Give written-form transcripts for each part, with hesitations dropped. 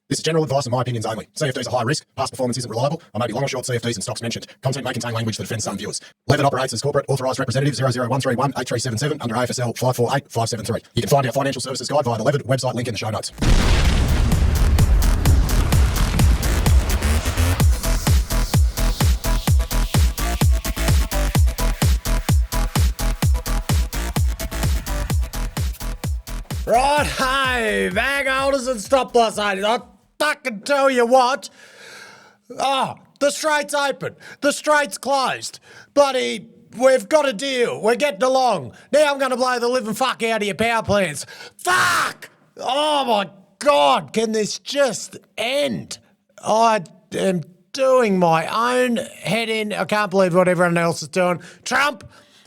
This is general advice and my opinions only. CFDs are high risk, past performance isn't reliable. I may be long or short CFDs and stocks mentioned. Content may contain language that offends some viewers. LEVRD operates as corporate authorised representative 001318377 under AFSL 548573. You can find our financial services guide via the LEVRD website link in the show notes. Right, hey, bag holders and stop loss owners, I fucking tell you what. Oh, the strait's open. The strait's closed. Bloody, we've got a deal. We're getting along. Now I'm going to blow the living fuck out of your power plants. Fuck! Oh my God, can this just end? I am doing my own head in. I can't believe what everyone else is doing. Trump,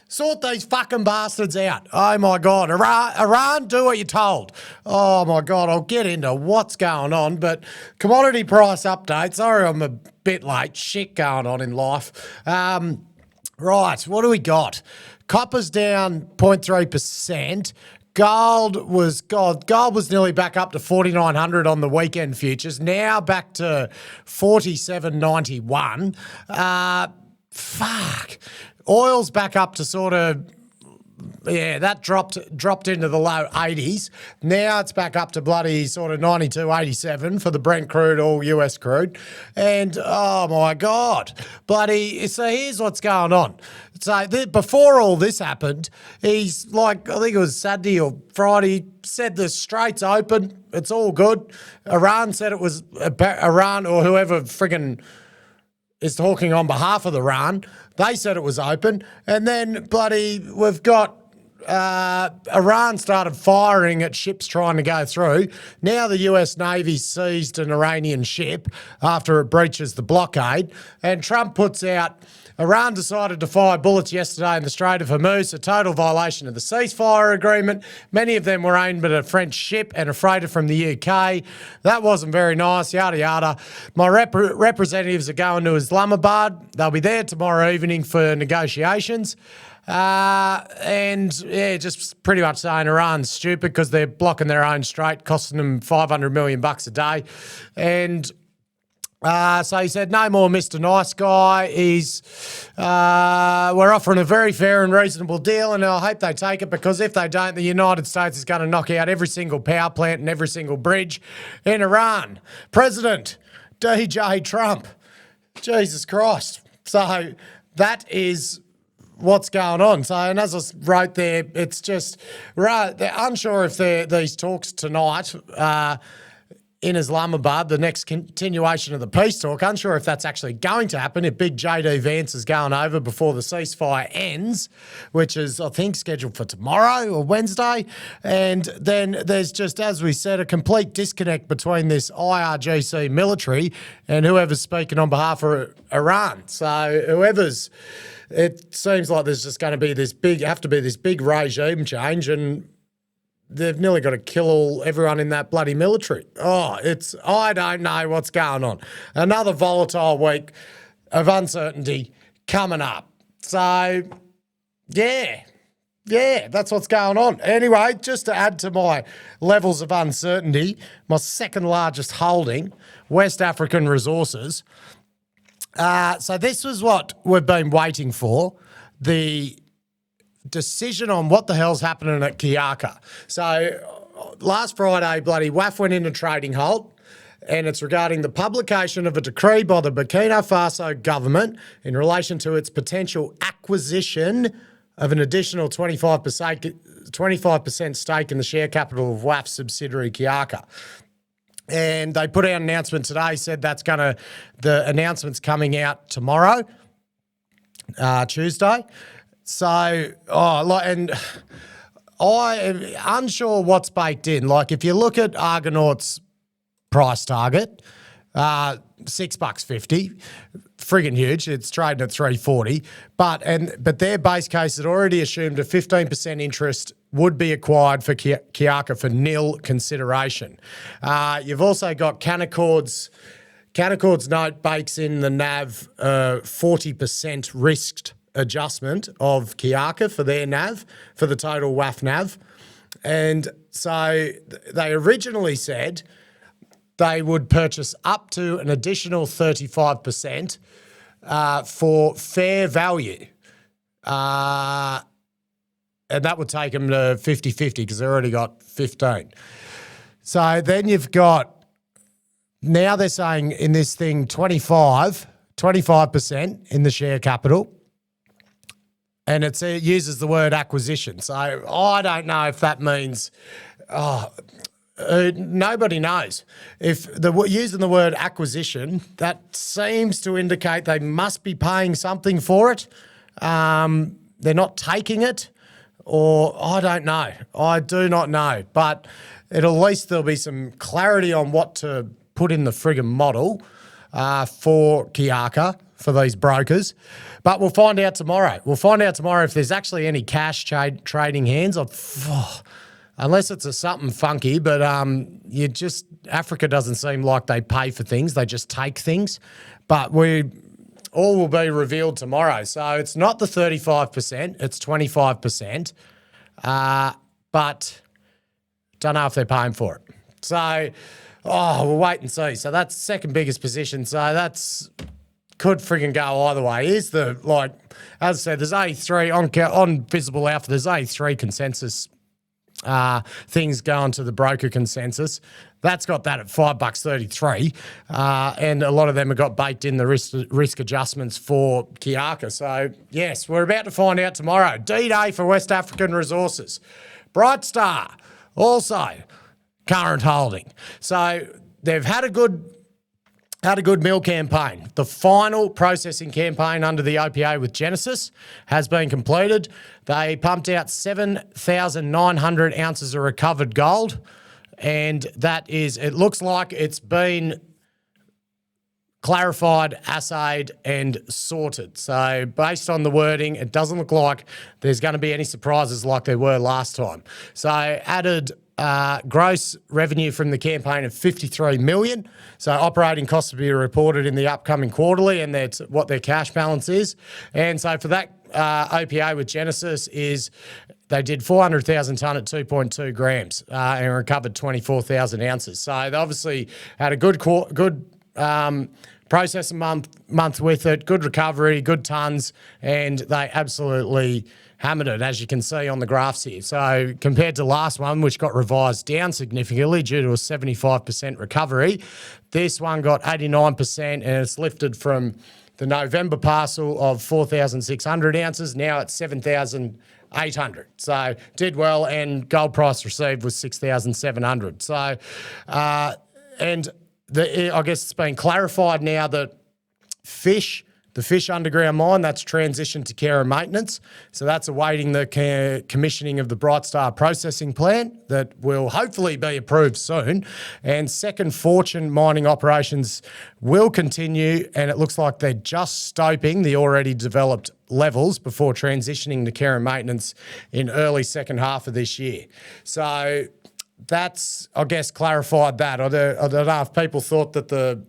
sort these fucking bastards out. Oh, my God. Iran, do what you're told. Oh, my God. I'll get into what's going on, but commodity price update. Sorry, I'm a bit late. Shit going on in life. Right, what do we got? Copper's down 0.3%. Gold was nearly back up to 4,900 on the weekend futures. Now back to 47.91. Fuck. Oil's back up to sort of, that dropped into the low 80s. Now it's back up to bloody sort of 92.87 for the Brent crude, all US crude. And, oh, my God. Bloody, so here's what's going on. So before all this happened, he's like, I think it was Saturday or Friday, said the strait's open. It's all good. Iran said it was, Iran or whoever friggin' is talking on behalf of Iran. They said it was open. And then bloody we've got Iran started firing at ships trying to go through. Now the US Navy seized an Iranian ship after it breaches the blockade. And Trump puts out, Iran decided to fire bullets yesterday in the Strait of Hormuz, a total violation of the ceasefire agreement. Many of them were aimed at a French ship and a freighter from the UK. That wasn't very nice, yada, yada. My representatives are going to Islamabad. They'll be there tomorrow evening for negotiations. Just pretty much saying Iran's stupid because they're blocking their own strait, costing them $500 million a day. And so he said, no more Mr. Nice Guy. We're offering a very fair and reasonable deal, and I hope they take it because if they don't, the United States is going to knock out every single power plant and every single bridge in Iran. President DJ Trump. Jesus Christ. So that is what's going on. So, and as I wrote there, it's just, right, they're unsure if these talks tonight in Islamabad, the next continuation of the peace talk, unsure if that's actually going to happen, if big JD Vance is going over before the ceasefire ends, which is, I think, scheduled for tomorrow or Wednesday. And then there's just, as we said, a complete disconnect between this IRGC military and whoever's speaking on behalf of Iran. So it seems like there's just going to be this big regime change, and they've nearly got to kill everyone in that bloody military. I don't know what's going on. Another volatile week of uncertainty coming up. So, yeah, that's what's going on. Anyway, just to add to my levels of uncertainty, my second largest holding, West African Resources. So this was what we've been waiting for, the decision on what the hell's happening at Kiaka. So last Friday, bloody WAF went into trading halt, and it's regarding the publication of a decree by the Burkina Faso government in relation to its potential acquisition of an additional 25% stake in the share capital of WAF's subsidiary Kiaka. And they put out an announcement today, said the announcement's coming out tomorrow, Tuesday. So, and I am unsure what's baked in. Like, if you look at Argonaut's price target, $6.50, friggin' huge. It's trading at $3.40. But their base case had already assumed a 15% interest would be acquired for Kiaka for nil consideration. You've also got Canetord's note bakes in the NAV 40% risked adjustment of Kiaka for their NAV, for the total WAF NAV. And so they originally said they would purchase up to an additional 35% for fair value. And that would take them to 50-50 because they already got 15. So then you've got, now they're saying in this thing 25% in the share capital. And it uses the word acquisition. So I don't know if that means, nobody knows. If using the word acquisition, that seems to indicate they must be paying something for it. They're not taking it, or I don't know. I do not know. But at least there'll be some clarity on what to put in the friggin' model for Kiaka, for these brokers. But we'll find out tomorrow. We'll find out tomorrow if there's actually any cash trading hands. Unless it's something funky, but Africa doesn't seem like they pay for things. They just take things. But all will be revealed tomorrow. So it's not the 35%, it's 25%. But don't know if they're paying for it. So, we'll wait and see. So that's second biggest position. So that's could frigging go either way. As I said, there's only three on Visible Alpha. There's only three consensus things going to the broker consensus. That's got that at $5.33, and a lot of them have got baked in the risk adjustments for Kiaka. So yes, we're about to find out tomorrow. D-Day for West African Resources. Brightstar also current holding. So they've had a good mill campaign. The final processing campaign under the OPA with Genesis has been completed. They pumped out 7,900 ounces of recovered gold, and it looks like it's been clarified, assayed, and sorted. So based on the wording, it doesn't look like there's going to be any surprises like there were last time. So added gross revenue from the campaign of $53 million. So operating costs will be reported in the upcoming quarterly, and that's what their cash balance is. And so for that OPA with Genesis is they did 400,000 tonne at 2.2 grams and recovered 24,000 ounces. So they obviously had a good processing month with it, good recovery, good tonnes, and they absolutely hammered it, as you can see on the graphs here. So compared to last one, which got revised down significantly due to a 75% recovery, this one got 89%, and it's lifted from the November parcel of 4,600 ounces, now it's 7,800. So did well, and gold price received was 6,700. So, and I guess it's been clarified now that the fish underground mine, that's transitioned to care and maintenance. So that's awaiting the commissioning of the Brightstar processing plant that will hopefully be approved soon. And Second Fortune mining operations will continue, and it looks like they're just stoping the already developed levels before transitioning to care and maintenance in early second half of this year. So that's, I guess, clarified that. I don't know if people thought that the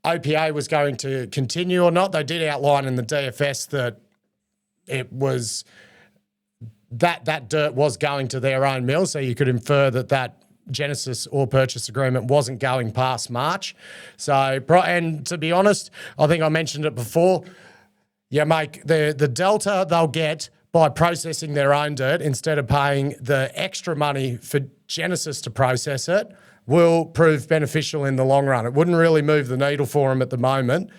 OPA was going to continue or not. They did outline in the DFS that it was that dirt was going to their own mill, so you could infer that Genesis ore purchase agreement wasn't going past March. So, and to be honest, I think I mentioned it before, you make the delta they'll get by processing their own dirt instead of paying the extra money for Genesis to process it will prove beneficial in the long run. It wouldn't really move the needle for them at the moment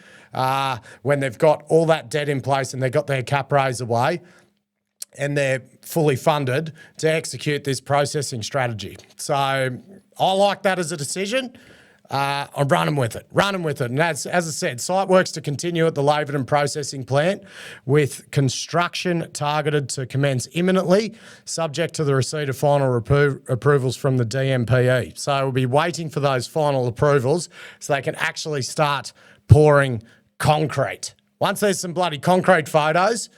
when they've got all that debt in place and they've got their cap raise away and they're fully funded to execute this processing strategy. So I like that as a decision. I'm running with it. And as I said, site works to continue at the LEVRD processing plant with construction targeted to commence imminently, subject to the receipt of final approvals from the DMPE. So we'll be waiting for those final approvals so they can actually start pouring concrete. Once there's some bloody concrete photos,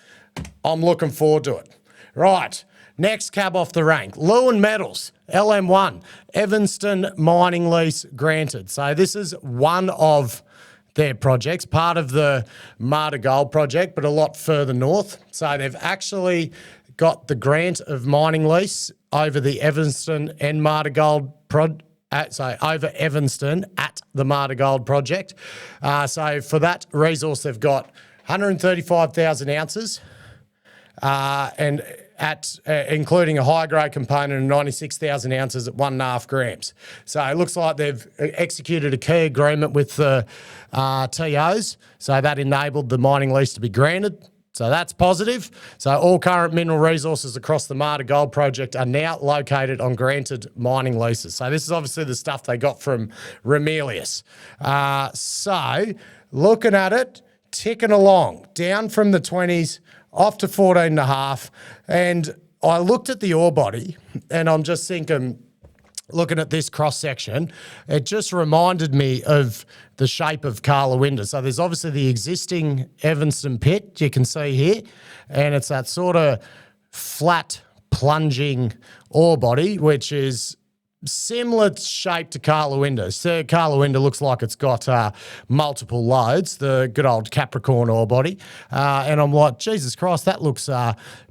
I'm looking forward to it. Right. Next cab off the rank, Leeuwin Metals, LM1, Evanston mining lease granted. So this is one of their projects, part of the Marta Gold project, but a lot further north. So they've actually got the grant of mining lease over the Evanston and Marta Gold over Evanston at the Marta Gold project. So for that resource, they've got 135,000 ounces, and including a high grade component of 96,000 ounces at 1.5 grams. So it looks like they've executed a key agreement with the TOs, so that enabled the mining lease to be granted. So that's positive. So all current mineral resources across the Marta Gold project are now located on granted mining leases. So this is obviously the stuff they got from Ramelius. So looking at it, ticking along, down from the 20s, off to 14.5. And I looked at the ore body and I'm just thinking, looking at this cross-section, it just reminded me of the shape of Karlawinda. So there's obviously the existing Evanston pit you can see here, and it's that sort of flat plunging ore body, which is similar shape to Karlawinda. So Karlawinda looks like it's got multiple lodes, the good old Capricorn ore body. And I'm like, Jesus Christ, that looks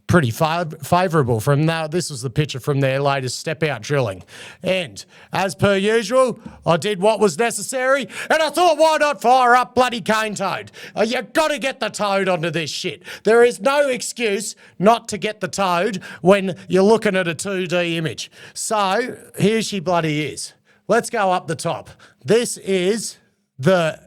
pretty favourable from now. This was the picture from their latest step-out drilling. And as per usual, I did what was necessary, and I thought, why not fire up bloody Canetoad? You've got to get the toad onto this shit. There is no excuse not to get the toad when you're looking at a 2D image. So here she bloody is. Let's go up the top. This is the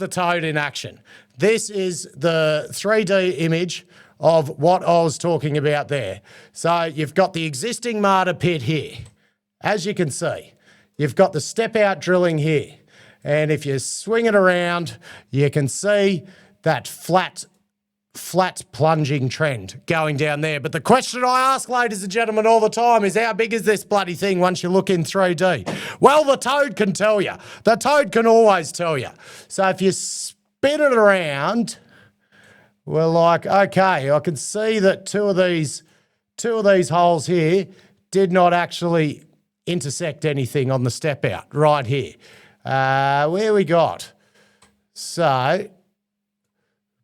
toad in action. This is the 3D image of what I was talking about there. So you've got the existing Marta pit here. As you can see, you've got the step-out drilling here. And if you swing it around, you can see that flat plunging trend going down there. But the question I ask, ladies and gentlemen, all the time is, how big is this bloody thing once you look in 3D? Well, the toad can tell you. The toad can always tell you. So if you spin it around, we're like, okay, I can see that two of these holes here did not actually intersect anything on the step out right here. Where we got? So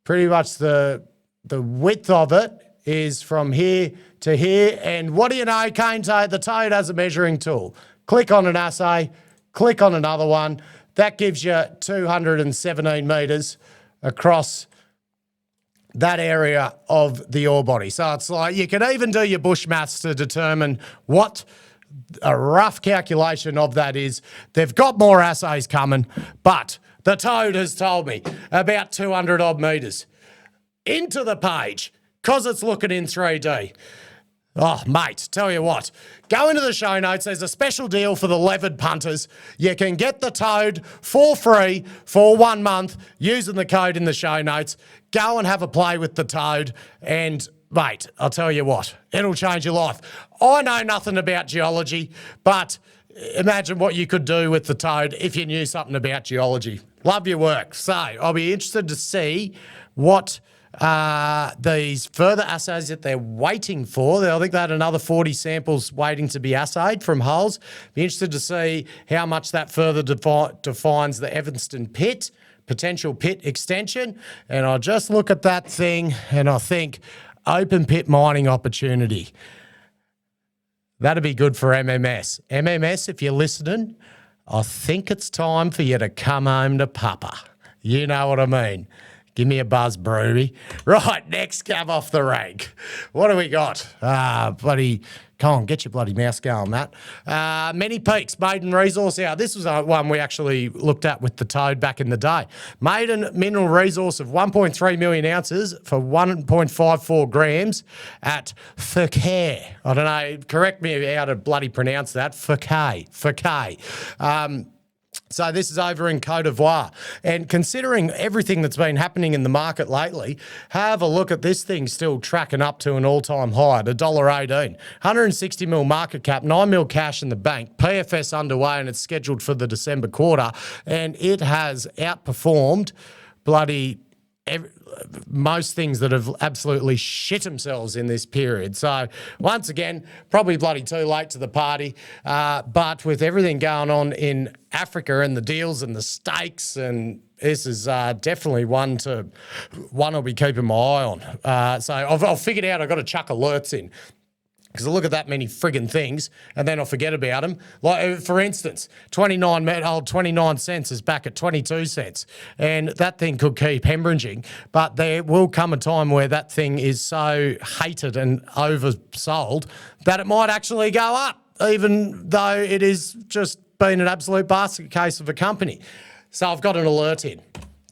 pretty much the width of it is from here to here. And what do you know, Canetoad? The toad has a measuring tool. Click on an assay, click on another one. That gives you 217 metres across that area of the ore body. So it's like you can even do your bush maths to determine what a rough calculation of that is. They've got more assays coming, but the toad has told me about 200 odd metres into the page because it's looking in 3D. Oh, mate, tell you what, go into the show notes. There's a special deal for the LEVRD punters. You can get the toad for free for 1 month using the code in the show notes. Go and have a play with the toad and, mate, I'll tell you what, it'll change your life. I know nothing about geology, but imagine what you could do with the toad if you knew something about geology. Love your work. So I'll be interested to see what these further assays that they're waiting for. I think they had another 40 samples waiting to be assayed from holes. Be interested to see how much that further defines the Evanston pit, potential pit extension. And I just look at that thing and I think open pit mining opportunity. That'd be good for MMS. MMS, if you're listening, I think it's time for you to come home to Papa. You know what I mean. Give me a buzz, Brody. Right, next cab off the rank. What do we got? Bloody, come on, get your bloody mouse going, Matt. Many Peaks, maiden resource out. This was one we actually looked at with the toad back in the day. Maiden mineral resource of 1.3 million ounces for 1.54 grams at Fouquet. I don't know, correct me how to bloody pronounce that. Fouquet. So this is over in Côte d'Ivoire. And considering everything that's been happening in the market lately, have a look at this thing still tracking up to an all-time high at $1.18. 160 mil market cap, 9 mil cash in the bank, PFS underway, and it's scheduled for the December quarter. And it has outperformed bloody most things that have absolutely shit themselves in this period. So once again, probably bloody too late to the party. But with everything going on in Africa and the deals and the stakes, and this is definitely one I'll be keeping my eye on. So I've figured out I've got to chuck alerts in. Because I look at that many friggin' things and then I'll forget about them. Like, for instance, 29 cents is back at 22 cents. And that thing could keep hemorrhaging. But there will come a time where that thing is so hated and oversold that it might actually go up, even though it is just been an absolute basket case of a company. So I've got an alert in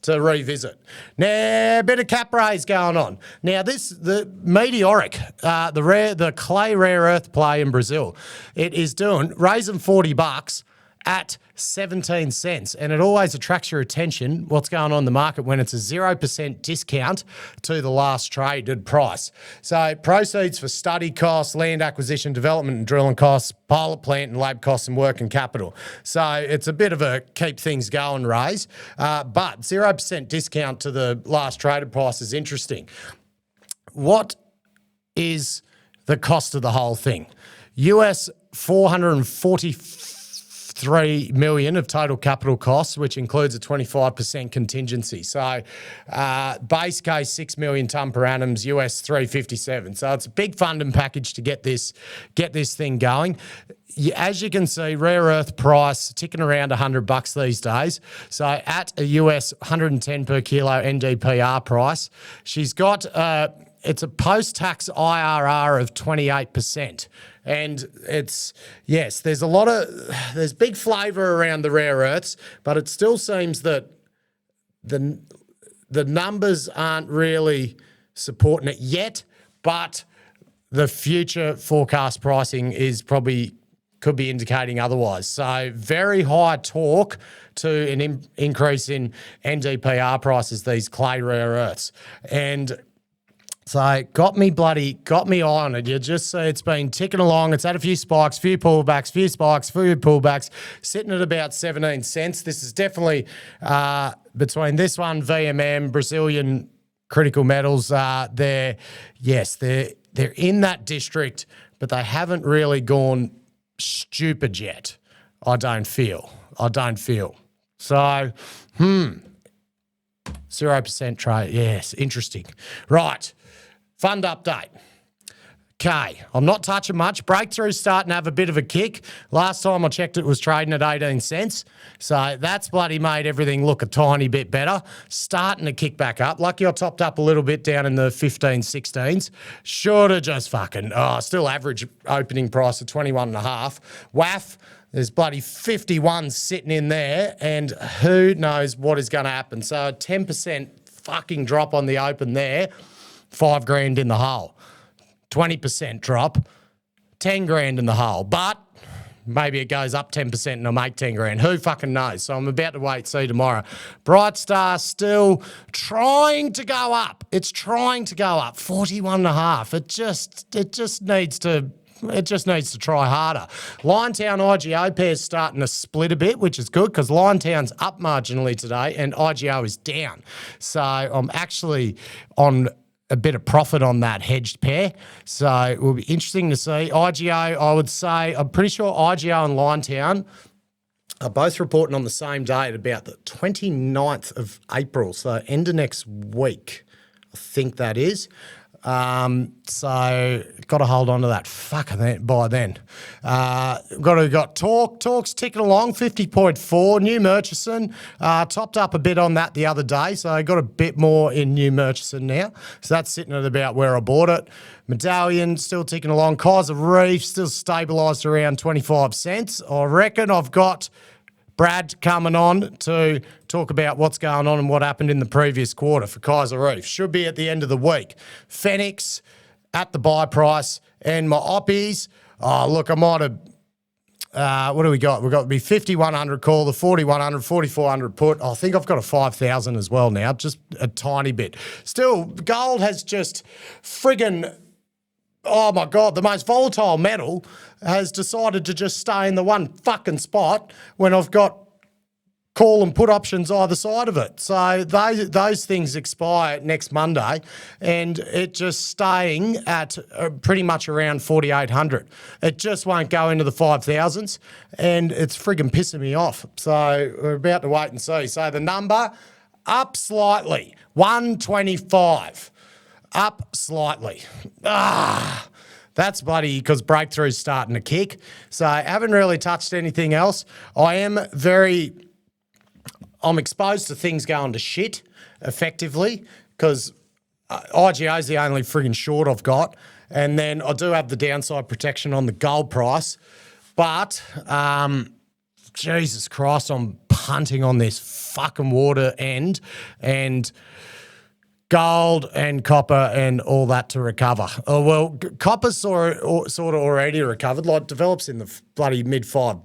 to revisit. Now, a bit of cap raise going on. Now, the Meteoric, the clay rare earth play in Brazil, it is raising $40 at 17 cents. And it always attracts your attention, what's going on in the market, when it's a 0% discount to the last traded price. So proceeds for study costs, land acquisition, development and drilling costs, pilot plant and lab costs and working capital. So it's a bit of a keep things going raise, but 0% discount to the last traded price is interesting. What is the cost of the whole thing? US $443 million of total capital costs, which includes a 25% contingency. So base case 6 million tonne per annum, US 357. So it's a big funding package to get this thing going. As you can see, rare earth price ticking around $100 these days. So at a US 110 per kilo NdPr price, she's got it's a post-tax IRR of 28%. And there's big flavour around the rare earths, but it still seems that the numbers aren't really supporting it yet, but the future forecast pricing could be indicating otherwise. So very high torque to an increase in NdPr prices, these clay rare earths. And so got me eye on it. You just see it's been ticking along. It's had a few spikes, few pullbacks, few pullbacks, sitting at about 17 cents. This is definitely between this one, VMM, Brazilian critical metals. They're in that district, but they haven't really gone stupid yet. I don't feel. So, 0% trade. Yes, interesting. Right. Fund update. Okay, I'm not touching much. Breakthrough's starting to have a bit of a kick. Last time I checked, it was trading at 18 cents. So that's bloody made everything look a tiny bit better. Starting to kick back up. Lucky I topped up a little bit down in the 15s, 16s. Should have just still average opening price of 21.5. WAF, there's bloody 51 sitting in there, and who knows what is going to happen. So a 10% fucking drop on the open there, $5,000 in the hole. 20% drop, 10 grand in the hole. But maybe it goes up 10% and I make 10 grand. Who fucking knows? So I'm about to wait, see tomorrow. Brightstar still trying to go up. It's trying to go up, 41.5. It just needs to try harder. Liontown IGO pair's starting to split a bit, which is good because Liontown's up marginally today and IGO is down. So I'm actually on a bit of profit on that hedged pair. So it will be interesting to see. IGO, I would say, I'm pretty sure IGO and Liontown are both reporting on the same day at about the 29th of April. So end of next week, I think that is. So got to hold on to that by then. Got Talk's ticking along, 50.4. New Murchison, topped up a bit on that the other day, so I got a bit more in New Murchison now. So that's sitting at about where I bought it. Medallion still ticking along. Kaiser Reef still stabilised around 25 cents. I reckon I've got Brad coming on to talk about what's going on and what happened in the previous quarter for Kaiser Reef. Should be at the end of the week. Phoenix at the buy price, and my oppies. Oh, look, I might have. What do we got? We've got to be 5,100 call, the 4,100, 4,400 put. I think I've got a 5,000 as well now, just a tiny bit. Still, gold has just friggin'. Oh my God, the most volatile metal has decided to just stay in the one fucking spot when I've got call and put options either side of it. So those things expire next Monday and it just staying at pretty much around 4,800. It just won't go into the 5,000s and it's friggin' pissing me off. So we're about to wait and see. So the number up slightly, 125. Up slightly. That's bloody because Breakthrough's starting to kick. So I haven't really touched anything else. I'm exposed to things going to shit effectively because IGO is the only friggin' short I've got. And then I do have the downside protection on the gold price. But Jesus Christ, I'm punting on this fucking water end and gold and copper and all that to recover. Oh, well, copper's sort of already recovered, like develops in the bloody mid $5.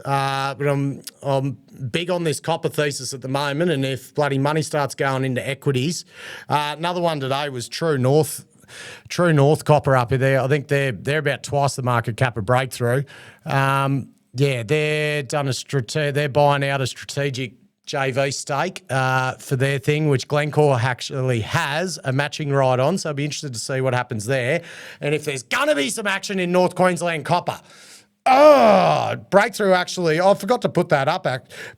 But I'm big on this copper thesis at the moment, and if bloody money starts going into equities, another one today was True North copper up there. I think they're about twice the market cap of Breakthrough. They're buying out a strategic JV stake for their thing, which Glencore actually has a matching right on. So I'll be interested to see what happens there. And if there's going to be some action in North Queensland copper. Breakthrough actually, I forgot to put that up.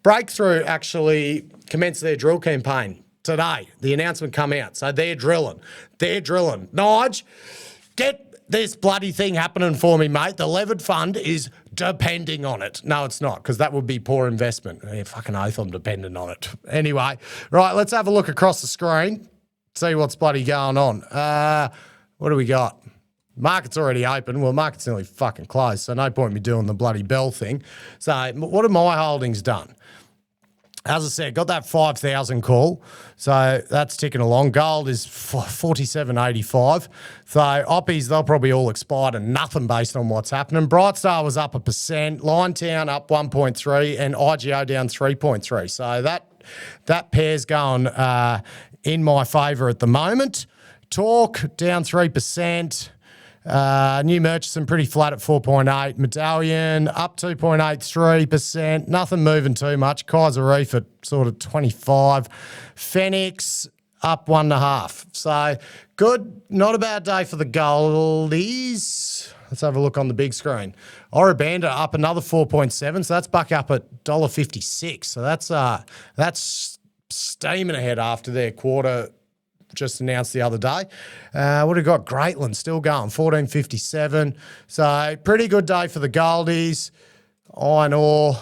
Breakthrough actually commenced their drill campaign today. The announcement come out. So they're drilling. Nige, get this bloody thing happening for me, mate. The levered fund is depending on it. No, it's not, because that would be poor investment. Fucking oath I'm dependent on it. Anyway, right, let's have a look across the screen, see what's bloody going on. What do we got? Market's already open. Well, market's nearly fucking closed, so no point in me doing the bloody bell thing. So what have my holdings done? As I said, got that 5,000 call, so that's ticking along. Gold is 47.85. So oppies, they'll probably all expire to nothing based on what's happening. Brightstar was up 1%, Liontown up 1.3, and IGO down 3.3. So that pair's going in my favour at the moment. Torque down 3%. New Murchison pretty flat at 4.8. Medallion up 2.83%. Nothing moving too much. Kaiser Reef at sort of 25. Phoenix up 1.5. So good. Not a bad day for the goldies. Let's have a look on the big screen. Orabanda up another 4.7. So that's back up at $1.56. So that's steaming ahead after their quarter just announced the other day. What have we got? Greatland still going, 14.57. So pretty good day for the goldies. Iron ore,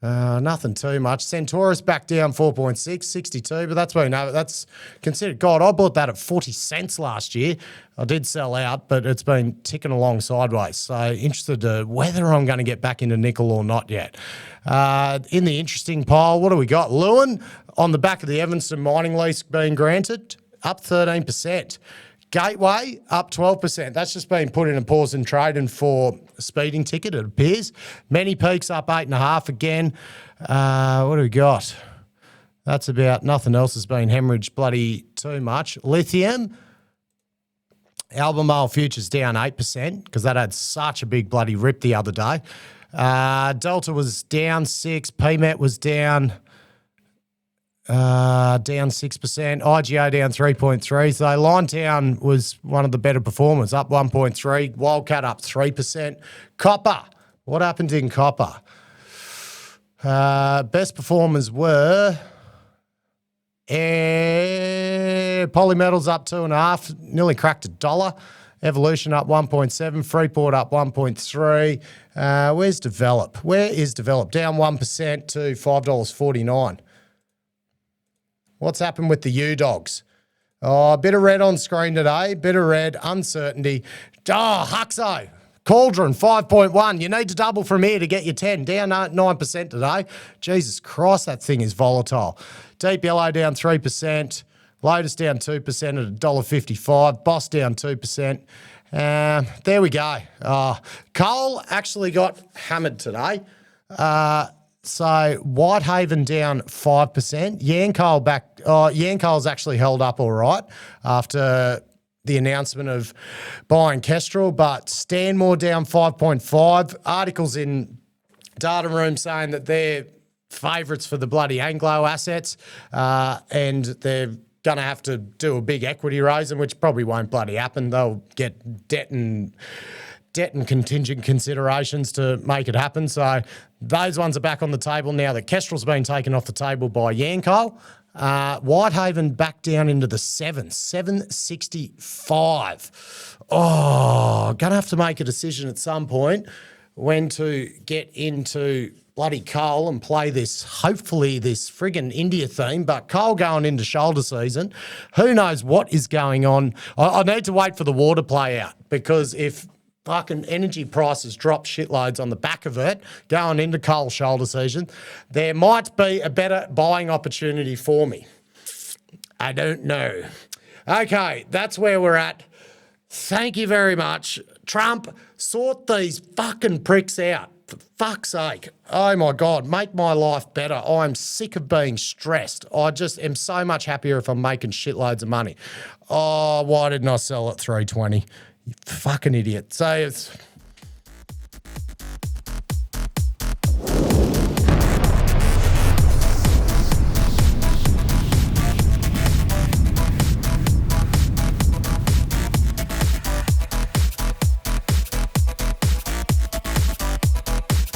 nothing too much. Centaurus back down 4.6, 62, but that's considered. God, I bought that at 40 cents last year. I did sell out, but it's been ticking along sideways. So interested to whether I'm going to get back into nickel or not yet. In the interesting pile, what do we got? Leeuwin on the back of the Evanston mining lease being granted, up 13%. Gateway up 12%. That's just been put in a pause in trading for a speeding ticket, it appears. Many Peaks up 8.5 again. What do we got? That's about nothing else has been hemorrhaged bloody too much. Lithium, Albemarle futures down 8% because that had such a big bloody rip the other day. Delta was down 6. PMET was down 6%. IGO down 3.3. So Liontown was one of the better performers, up 1.3. Wildcat up 3%. Copper. What happened in copper? Best performers were Polymetals up 2.5, nearly cracked $1. Evolution up 1.7, Freeport up 1.3. Where's Develop? Where is Develop? Down 1% to $5.49. What's happened with the U-Dogs? Oh, a bit of red on screen today, bit of red, uncertainty. Huxo, Cauldron 5.1. You need to double from here to get your 10. Down 9% today. Jesus Christ, that thing is volatile. Deep Yellow down 3%. Lotus down 2% at $1.55. Boss down 2%. There we go. Coal actually got hammered today. So Whitehaven down 5%. Yancoal back. Yancoal's actually held up all right after the announcement of buying Kestrel, but Stanmore down 5.5. Articles in Data Room saying that they're favourites for the bloody Anglo assets, and they're going to have to do a big equity raising, which probably won't bloody happen. They'll get debt and contingent considerations to make it happen. So those ones are back on the table now that Kestrel's been taken off the table by Yancoal. Whitehaven back down into the 765. Oh, going to have to make a decision at some point when to get into bloody coal and play this, hopefully this friggin' India theme, but coal going into shoulder season. Who knows what is going on? I need to wait for the war to play out, because if fucking energy prices drop shitloads on the back of it going into coal shoulder season, there might be a better buying opportunity for me. I don't know. Okay, that's where we're at. Thank you very much. Trump, sort these fucking pricks out. For fuck's sake. Oh my God, make my life better. I'm sick of being stressed. I just am so much happier if I'm making shitloads of money. Oh, why didn't I sell at 320? You fucking idiot. So it's...